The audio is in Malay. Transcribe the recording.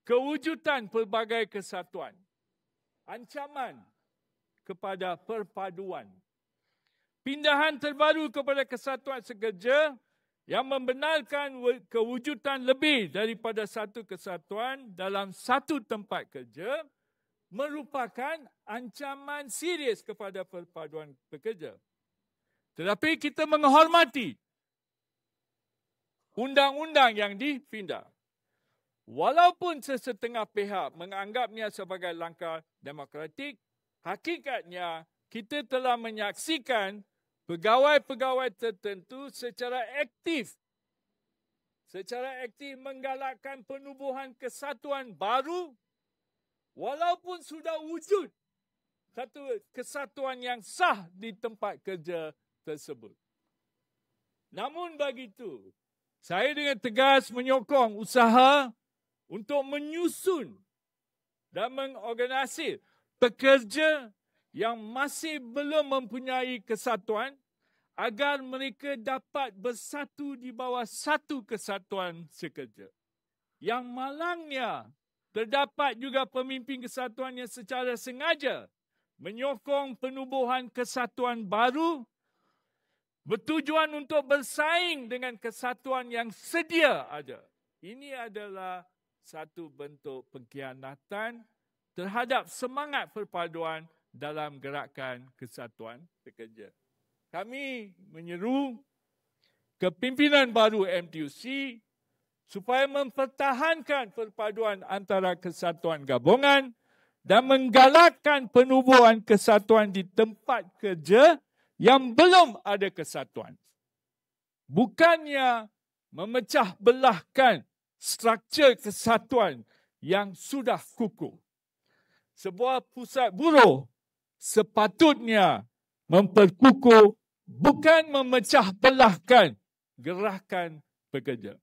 kewujudan pelbagai kesatuan, ancaman kepada perpaduan, pindahan terbaru kepada kesatuan sekerja yang membenarkan kewujudan lebih daripada satu kesatuan dalam satu tempat kerja merupakan ancaman serius kepada perpaduan pekerja. Tetapi kita menghormati undang-undang yang dipindah. Walaupun sesetengah pihak menganggapnya sebagai langkah demokratik, hakikatnya kita telah menyaksikan pegawai-pegawai tertentu secara aktif menggalakkan penubuhan kesatuan baru walaupun sudah wujud satu kesatuan yang sah di tempat kerja tersebut. Namun begitu, saya dengan tegas menyokong usaha untuk menyusun dan mengorganisasi pekerja yang masih belum mempunyai kesatuan agar mereka dapat bersatu di bawah satu kesatuan sekerja. Yang malangnya, terdapat juga pemimpin kesatuan yang secara sengaja menyokong penubuhan kesatuan baru bertujuan untuk bersaing dengan kesatuan yang sedia ada. Ini adalah satu bentuk pengkhianatan terhadap semangat perpaduan dalam gerakan kesatuan pekerja. Kami menyeru kepimpinan baru MTUC supaya mempertahankan perpaduan antara kesatuan gabungan dan menggalakkan penubuhan kesatuan di tempat kerja yang belum ada kesatuan. Bukannya memecah belahkan struktur kesatuan yang sudah kukuh. Sebuah pusat buruh sepatutnya memperkukuh, bukan memecah belahkan gerakan pekerja.